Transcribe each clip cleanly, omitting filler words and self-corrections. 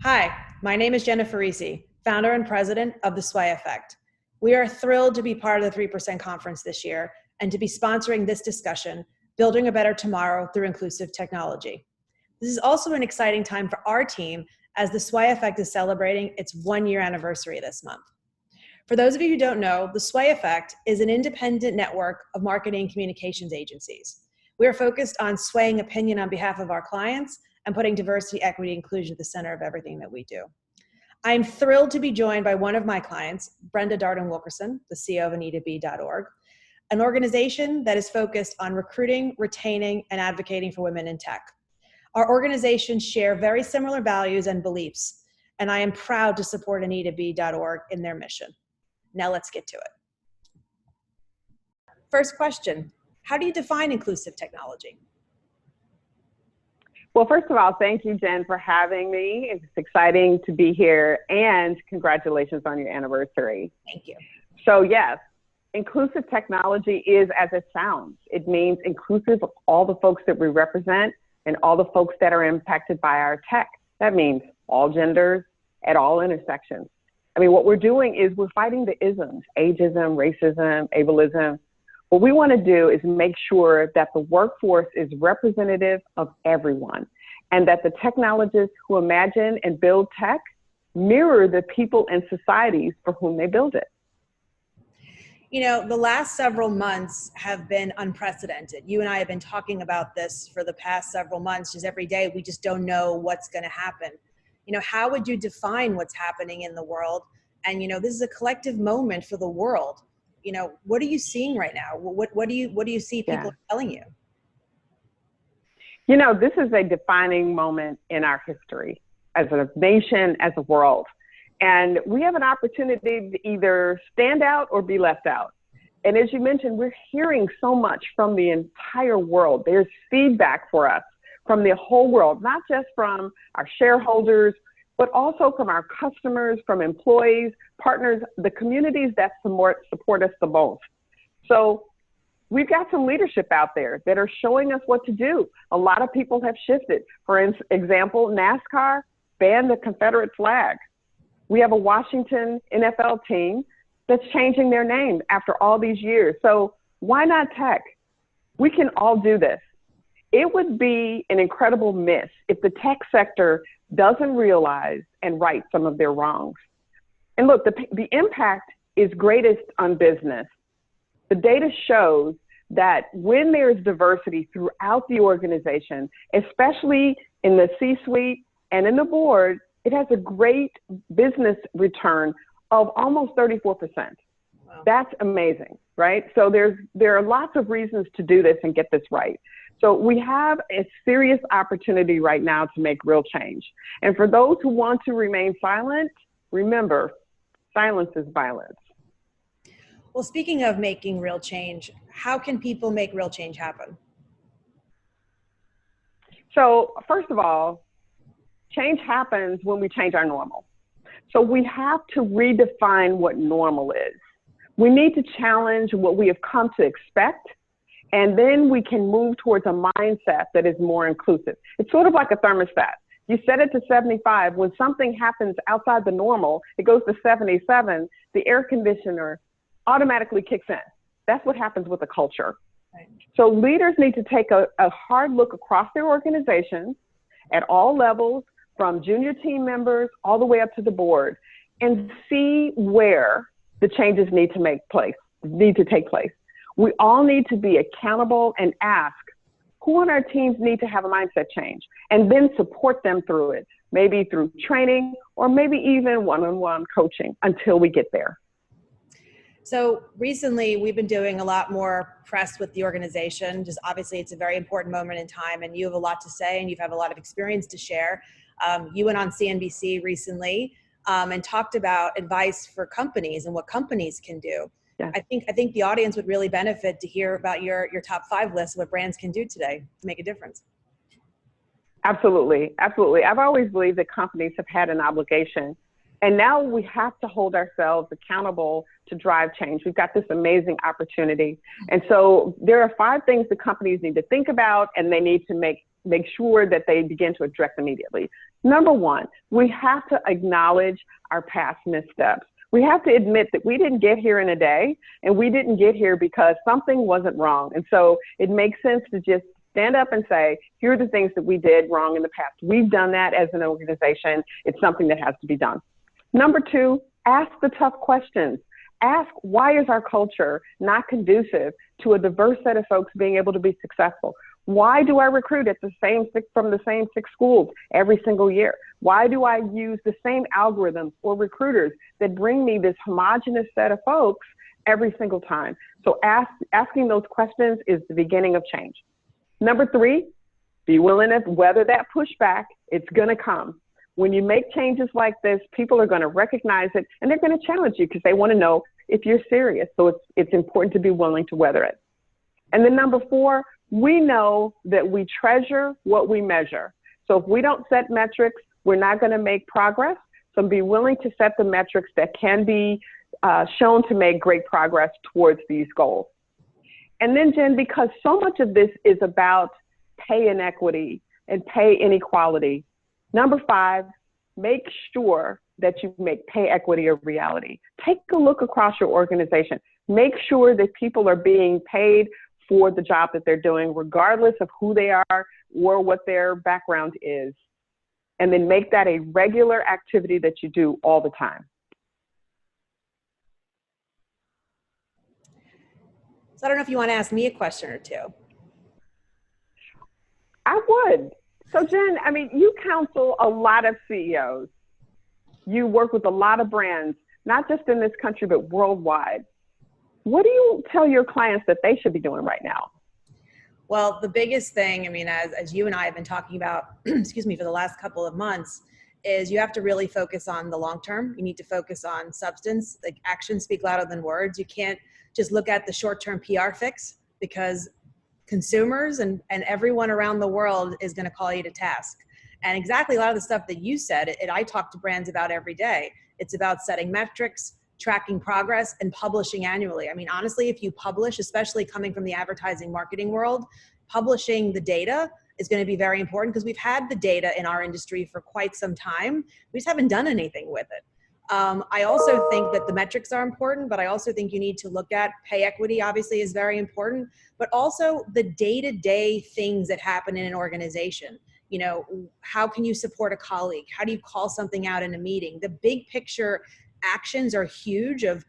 Hi, my name is Jennifer Risi, founder and president of the Sway Effect. We are thrilled to be part of the 3% conference this year and to be sponsoring this discussion, Building a Better Tomorrow Through Inclusive Technology. This is also an exciting time for our team as the Sway Effect is celebrating its 1-year anniversary this month. For those of you who don't know, the Sway Effect is an independent network of marketing communications agencies. We are focused on swaying opinion on behalf of our clients and putting diversity, equity, inclusion at the center of everything that we do. I'm thrilled to be joined by one of my clients, Brenda Darden Wilkerson, the CEO of AnitaB.org, an organization that is focused on recruiting, retaining, and advocating for women in tech. Our organizations share very similar values and beliefs, and I am proud to support AnitaB.org in their mission. Now let's get to it. First question, how do you define inclusive technology? Well, first of all, thank you, Jen, for having me. It's exciting to be here, and congratulations on your anniversary. Thank you. So yes, inclusive technology is as it sounds. It means inclusive of all the folks that we represent and all the folks that are impacted by our tech. That means all genders at all intersections. I mean, what we're doing is we're fighting the isms, ageism, racism, ableism. What we want to do is make sure that the workforce is representative of everyone and that the technologists who imagine and build tech mirror the people and societies for whom they build it. You know, the last several months have been unprecedented. You and I have been talking about this for the past several months, just every day. We just don't know what's going to happen. You know, how would you define what's happening in the world? And, you know, this is a collective moment for the world. You know, what are you seeing right now? What do you see people telling you? You know, this is a defining moment in our history as a nation, as a world. And we have an opportunity to either stand out or be left out. And as you mentioned, we're hearing so much from the entire world. There's feedback for us from the whole world, not just from our shareholders, but also from our customers, from employees, partners, the communities that support us the most. So we've got some leadership out there that are showing us what to do. A lot of people have shifted. For example, NASCAR banned the Confederate flag. We have a Washington NFL team that's changing their name after all these years. So why not tech? We can all do this. It would be an incredible miss if the tech sector doesn't realize and right some of their wrongs. And look, the impact is greatest on business. The data shows that when there's diversity throughout the organization, especially in the C-suite and in the board, it has a great business return of almost 34%. Wow. That's amazing, right? So there are lots of reasons to do this and get this right. So we have a serious opportunity right now to make real change. And for those who want to remain silent, remember, silence is violence. Well, speaking of making real change, how can people make real change happen? So first of all, change happens when we change our normal. So we have to redefine what normal is. We need to challenge what we have come to expect, and then we can move towards a mindset that is more inclusive. It's sort of like a thermostat. You set it to 75. When something happens outside the normal, it goes to 77, the air conditioner automatically kicks in. That's what happens with a culture. Right. So leaders need to take a hard look across their organizations at all levels, from junior team members all the way up to the board, and see where the changes need to take place. We all need to be accountable and ask who on our teams need to have a mindset change, and then support them through it, maybe through training or maybe even one-on-one coaching until we get there. So recently, we've been doing a lot more press with the organization. Just obviously, it's a very important moment in time, and you have a lot to say, and you have a lot of experience to share. You went on CNBC recently and talked about advice for companies and what companies can do. Yeah. I think the audience would really benefit to hear about your top 5 list of what brands can do today to make a difference. Absolutely. Absolutely. I've always believed that companies have had an obligation, and now we have to hold ourselves accountable to drive change. We've got this amazing opportunity. And so there are 5 things that companies need to think about, and they need to make sure that they begin to address immediately. Number 1, we have to acknowledge our past missteps. We have to admit that we didn't get here in a day, and we didn't get here because something wasn't wrong. And so it makes sense to just stand up and say, here are the things that we did wrong in the past. We've done that as an organization. It's something that has to be done. Number 2, ask the tough questions. Ask, why is our culture not conducive to a diverse set of folks being able to be successful? Why do I recruit from the same 6 schools every single year? Why do I use the same algorithms or recruiters that bring me this homogenous set of folks every single time? So asking those questions is the beginning of change. Number 3, be willing to weather that pushback. It's going to come. When you make changes like this, people are going to recognize it, and they're going to challenge you because they want to know if you're serious. So it's important to be willing to weather it. And then number 4, we know that we treasure what we measure. So if we don't set metrics, we're not going to make progress. So be willing to set the metrics that can be shown to make great progress towards these goals. And then, Jen, because so much of this is about pay inequity and pay inequality, number 5, make sure that you make pay equity a reality. Take a look across your organization. Make sure that people are being paid for the job that they're doing, regardless of who they are or what their background is. And then make that a regular activity that you do all the time. So I don't know if you want to ask me a question or 2. I would. So Jen, I mean, you counsel a lot of CEOs. You work with a lot of brands, not just in this country, but worldwide. What do you tell your clients that they should be doing right now? Well, the biggest thing, I mean, as you and I have been talking about, excuse me, for the last couple of months, is you have to really focus on the long term. You need to focus on substance. Like, actions speak louder than words. You can't just look at the short-term PR fix, because consumers and everyone around the world is going to call you to task. And exactly a lot of the stuff that you said, I talk to brands about every day. It's about setting metrics, tracking progress, and publishing annually. I mean, honestly, if you publish, especially coming from the advertising marketing world, publishing the data is going to be very important, because we've had the data in our industry for quite some time. We just haven't done anything with it. I also think that the metrics are important, but I also think you need to look at pay equity, obviously, is very important, but also the day-to-day things that happen in an organization. You know, how can you support a colleague? How do you call something out in a meeting? The big picture actions are huge, of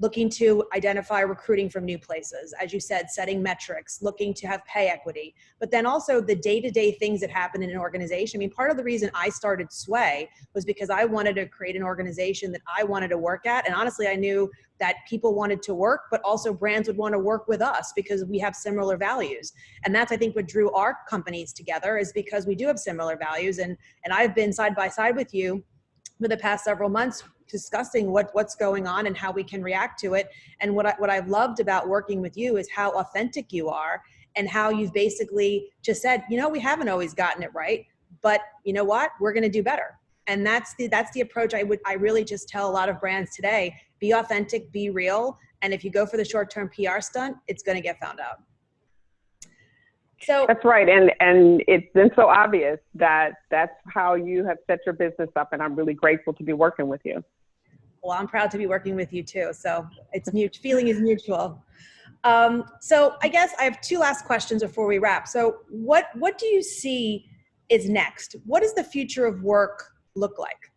looking to identify recruiting from new places, as you said, setting metrics, looking to have pay equity, but then also the day-to-day things that happen in an organization. I mean, part of the reason I started Sway was because I wanted to create an organization that I wanted to work at. And honestly, I knew that people wanted to work, but also brands would want to work with us because we have similar values. And that's, I think, what drew our companies together, is because we do have similar values. And I've been side by side with you for the past several months, discussing what's going on and how we can react to it. And what I've loved about working with you is how authentic you are, and how you've basically just said, you know, we haven't always gotten it right, but you know what, we're going to do better. And that's the approach I really just tell a lot of brands today: be authentic, be real. And if you go for the short-term PR stunt, it's going to get found out. So that's right. And it's been so obvious that that's how you have set your business up. And I'm really grateful to be working with you. Well, I'm proud to be working with you too. So it's mutual, feeling is mutual. So I guess I have 2 last questions before we wrap. So what do you see is next? What does the future of work look like?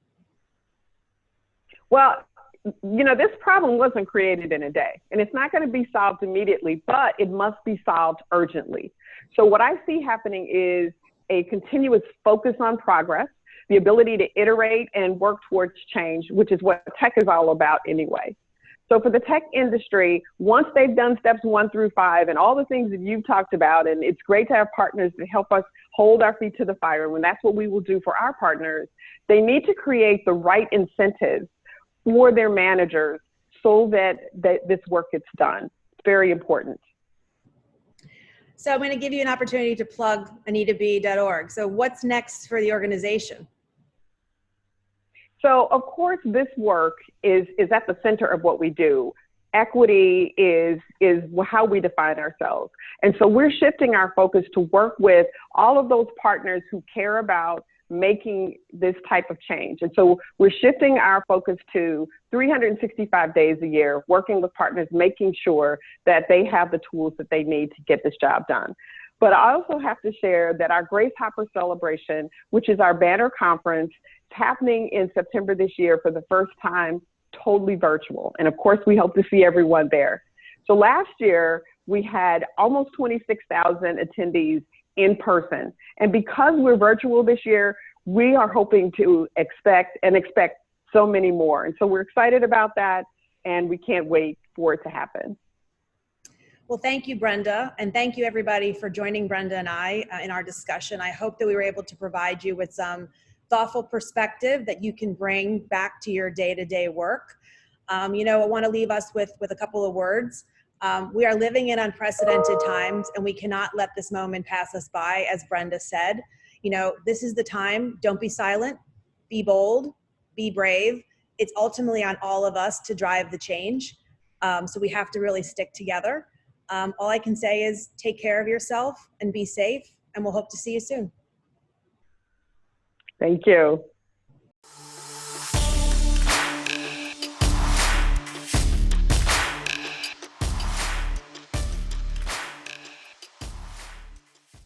Well, you know, this problem wasn't created in a day, and it's not going to be solved immediately, but it must be solved urgently. So what I see happening is a continuous focus on progress, the ability to iterate and work towards change, which is what tech is all about anyway. So for the tech industry, once they've done steps 1 through 5 and all the things that you've talked about, and it's great to have partners that help us hold our feet to the fire, and that's what we will do for our partners, they need to create the right incentives for their managers so that this work gets done. It's very important. So I'm going to give you an opportunity to plug AnitaB.org. So what's next for the organization? So of course, this work is at the center of what we do. Equity is how we define ourselves. And so we're shifting our focus to work with all of those partners who care about making this type of change. And so we're shifting our focus to 365 days a year, working with partners, making sure that they have the tools that they need to get this job done. But I also have to share that our Grace Hopper celebration, which is our banner conference, is happening in September this year for the first time, totally virtual. And of course, we hope to see everyone there. So last year, we had almost 26,000 attendees in person. And because we're virtual this year, we are hoping to expect so many more. And so we're excited about that, and we can't wait for it to happen. Well, thank you, Brenda, and thank you everybody for joining Brenda and I in our discussion. I hope that we were able to provide you with some thoughtful perspective that you can bring back to your day-to-day work. I want to leave us with a couple of words. We are living in unprecedented times, and we cannot let this moment pass us by, as Brenda said. This is the time. Don't be silent, be bold, be brave. It's ultimately on all of us to drive the change. So we have to really stick together. All I can say is take care of yourself and be safe, and we'll hope to see you soon. Thank you.